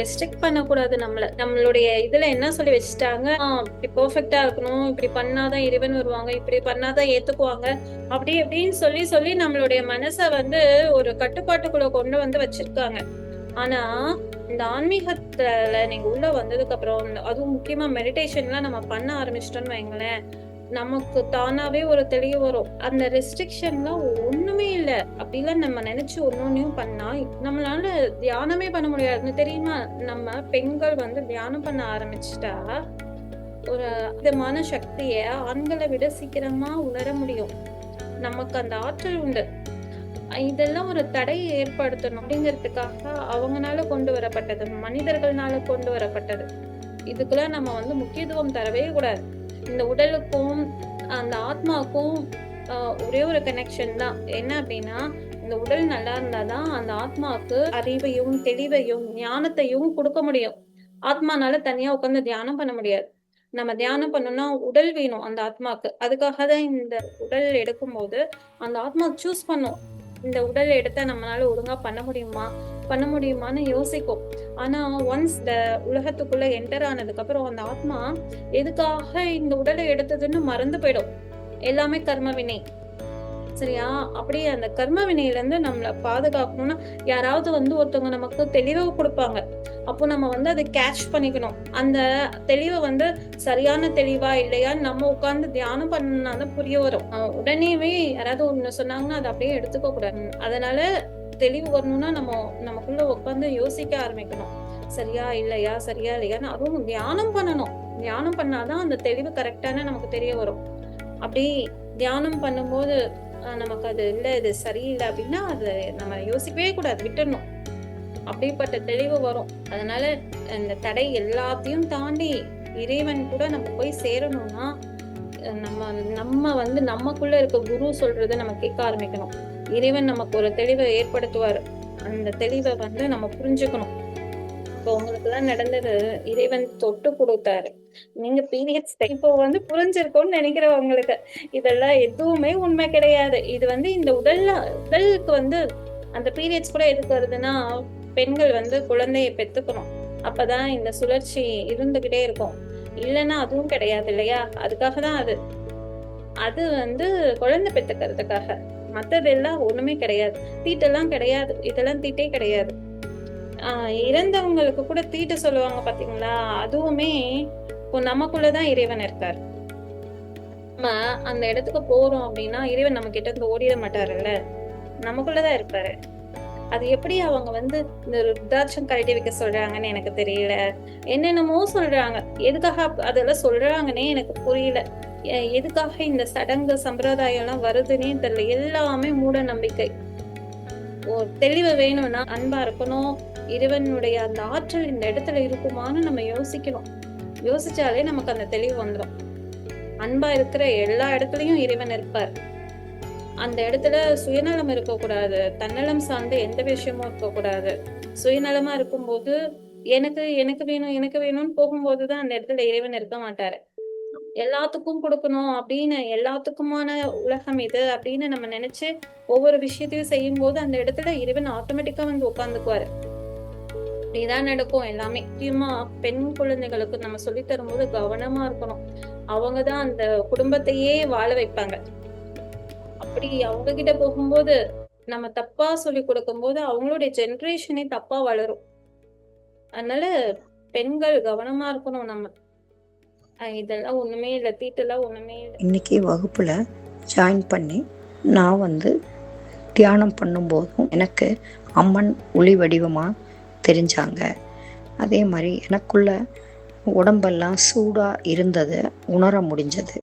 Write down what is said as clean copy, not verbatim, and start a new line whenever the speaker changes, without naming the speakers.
Restrict பண்ணக்கூடாது நம்மள. நம்மளுடைய இதுல என்ன சொல்லி வச்சுட்டாங்க, இப்படி பெர்ஃபெக்ட்டா இருக்கணும், இப்படி பண்ணாதான் இறைவன் வருவாங்க, இப்படி பண்ணாதான் ஏத்துக்குவாங்க, அப்படி இப்படின்னு சொல்லி சொல்லி நம்மளுடைய மனச வந்து ஒரு கட்டுப்பாட்டுக்குள்ள கொண்டு வந்து வச்சிருக்காங்க. ஆனா இந்த ஆன்மீகத்துல நீங்க உள்ள வந்ததுக்கு அப்புறம், அதுவும் முக்கியமா மெடிடேஷன்லாம் நம்ம பண்ண ஆரம்பிச்சிட்டோம்னு வைங்களேன், நமக்கு தானாவே ஒரு தெளிவு வரும். அந்த ரெஸ்ட்ரிக்ஷன்லாம் ஒண்ணுமே இல்ல. அப்படிலாம் நம்ம நினைச்சு ஒன்னொன்னையும் பண்ணா நம்மளால தியானமே பண்ண முடியாது. தெரியுமா? நம்ம பெண்கள் வந்து தியானம் பண்ண ஆரம்பிச்சுட்டா ஒரு விதமான சக்திய ஆண்களை விட சீக்கிரமா உணர முடியும். நமக்கு அந்த ஆற்றல் உண்டு. இதெல்லாம் ஒரு தடையை ஏற்படுத்தணும் அப்படிங்கிறதுக்காக அவங்கனால கொண்டு வரப்பட்டது, மனிதர்கள்னால கொண்டு வரப்பட்டது. இதுக்கெல்லாம் நம்ம வந்து முக்கியத்துவம் தரவே கூடாது. இந்த உடலுக்கும் அந்த ஆத்மாவுக்கும் ஒரே ஒரு கனெக்ஷன் தான். என்ன அப்படின்னா, இந்த உடல் நல்லா இருந்தாதான் அந்த ஆத்மாவுக்கு அறிவையும் தெளிவையும் ஞானத்தையும் கொடுக்க முடியும். ஆத்மானால தனியா உட்கார்ந்து தியானம் பண்ண முடியாது. நம்ம தியானம் பண்ணணும்னா உடல் வேணும் அந்த ஆத்மாக்கு. அதுக்காக தான் இந்த உடல் எடுக்கும்போது அந்த ஆத்மா சூஸ் பண்ணும். இந்த உடல் எடுத்தா நம்மளால ஒழுங்கா பண்ண முடியுமான்னு யோசிக்கும். ஆனா ஒன்ஸ் இந்த உலகத்துக்குள்ள என்டர் ஆனதுக்கு அப்புறம் அந்த ஆத்மா எதுக்காக இந்த உடலை எடுத்ததுன்னு மறந்து போயிடும். எல்லாமே கர்ம வினை. சரியா? அப்படியே அந்த கர்ம வினையில இருந்து நம்மள பாதுகாக்கணும்னா யாராவது வந்து ஒருத்தவங்க நமக்கு தெளிவா கொடுப்பாங்க. அப்போ நம்ம வந்து அதை கேட்ச் பண்ணிக்கணும். அந்த தெளிவை வந்து சரியான தெளிவா இல்லையான்னு நம்ம உட்கார்ந்து தியானம் பண்ணாதான் புரிய வரும். உடனேவே யாராவது ஒண்ணு சொன்னாங்கன்னா அதை அப்படியே எடுத்துக்க கூடாது. அதனால தெளிவு வரணும்னா நமக்குள்ள உட்கார்ந்து யோசிக்க ஆரம்பிக்கணும். சரியா இல்லையான்னு. அதுவும் தியானம் பண்ணணும். தியானம் பண்ணாதான் அந்த தெளிவு கரெக்டான நமக்கு தெரிய வரும். அப்படி தியானம் பண்ணும்போது நமக்கு அது இல்லை, இது சரியில்லை அப்படின்னா அது நம்ம யோசிக்கவே கூடாது, விட்டுடணும். அப்படிப்பட்ட தெளிவு வரும். அதனால இந்த தடை எல்லாத்தையும் தாண்டி இறைவன் கூட நம்ம போய் சேரணும்னா நம்ம வந்து நமக்குள்ள இருக்க குரு சொல்றதை நம்ம கேட்க ஆரம்பிக்கணும். இறைவன் நமக்கு ஒரு தெளிவை ஏற்படுத்துவாரு. அந்த தெளிவை வந்து நம்ம புரிஞ்சுக்கணும். இப்போ உங்களுக்கு எல்லாம் நடந்தது இறைவன் தொட்டு கொடுத்தாரு. நீங்க பீரியட்ஸ் இப்போ வந்து புரிஞ்சிருக்கும்னு நினைக்கிறவங்களுக்கு இதெல்லாம் எதுவுமே உண்மை கிடையாது. இது வந்து இந்த உடலுக்கு வந்து அந்த பீரியட்ஸ் கூட எதுக்கு வருதுன்னா, பெண்கள் வந்து குழந்தைய பெத்துக்கணும். அப்பதான் இந்த சுழற்சி இருந்துகிட்டே இருக்கும். இல்லைன்னா அதுவும் கிடையாது இல்லையா? அதுக்காக தான் அது வந்து குழந்தை பெத்துக்கிறதுக்காக. மத்ததெல்லாம் ஒண்ணுமே கிடையாது. தீட்டெல்லாம் கிடையாது. இதெல்லாம் தீட்டே கிடையாது. இறந்தவங்களுக்கு கூட தீட்டு சொல்லுவாங்க பாத்தீங்களா? அதுவுமே இப்போ நமக்குள்ளதான் இறைவன் இருக்காரு. நம்ம அந்த இடத்துக்கு போறோம் அப்படின்னா இறைவன் நம்ம கிட்ட இருந்து ஓடிட மாட்டாருல்ல, நமக்குள்ளதான் இருப்பாரு. அது எப்படி அவங்க வந்து இந்த ருத்ராட்சம் கழட்டி வைக்க சொல்றாங்கன்னு எனக்கு தெரியல. என்னென்னமோ சொல்றாங்க. எதுக்காக அதெல்லாம் சொல்றாங்கன்னே எனக்கு புரியல. எதுக்காக இந்த சடங்கு சம்பிரதாயம் எல்லாம் வருதுன்னே தெரியல. எல்லாமே மூட நம்பிக்கை. ஒரு தெளிவு வேணும்னா அன்பா இருக்கணும். இறைவனுடைய அந்த ஆற்றல் இந்த இடத்துல இருக்குமான்னு நம்ம யோசிக்கணும். யோசிச்சாலே நமக்கு அந்த தெளிவு வந்துடும். அன்பா இருக்கிற எல்லா இடத்துலயும் இறைவன் இருப்பார். அந்த இடத்துல சுயநலம் இருக்கக்கூடாது. தன்னலம் சார்ந்த எந்த விஷயமும் இருக்கக்கூடாது. சுயநலமா இருக்கும்போது எனக்கு வேணும்னு போகும்போதுதான் அந்த இடத்துல இறைவன் இருக்க மாட்டாரு. எல்லாத்துக்கும் கொடுக்கணும் அப்படின்னு, எல்லாத்துக்குமான உலகம் இது அப்படின்னு நம்ம நினைச்சு ஒவ்வொரு விஷயத்தையும் செய்யும் போது அந்த இடத்துல இறைவன் ஆட்டோமேட்டிக்கா வந்து உட்கார்ந்துக்குவாரு. இப்படிதான் நடக்கும் எல்லாமே. முக்கியமா பெண் குழந்தைகளுக்கு நம்ம சொல்லி தரும்போது கவனமா இருக்கணும். அவங்கதான் அந்த குடும்பத்தையே வாழ வைப்பாங்க. அப்படி அவங்க கிட்ட போகும்போது நம்ம தப்பா சொல்லி கொடுக்கும் போது அவங்களுடைய ஜெனரேஷனே தப்பா வளரும். அதனால பெண்கள் கவனமா இருக்கணும். நம்ம இதெல்லாம் ஒண்ணுமே இல்லை, தீட்டெல்லாம் ஒண்ணுமே இல்லை.
இன்னைக்கு வகுப்புல ஜாயின் பண்ணி நான் வந்து தியானம் பண்ணும்போதும் எனக்கு அம்மன் ஒளி வடிவமா தெரிஞ்சாங்க. அதே மாதிரி எனக்குள்ள உடம்பெல்லாம் சூடா இருந்ததை உணர முடிஞ்சது.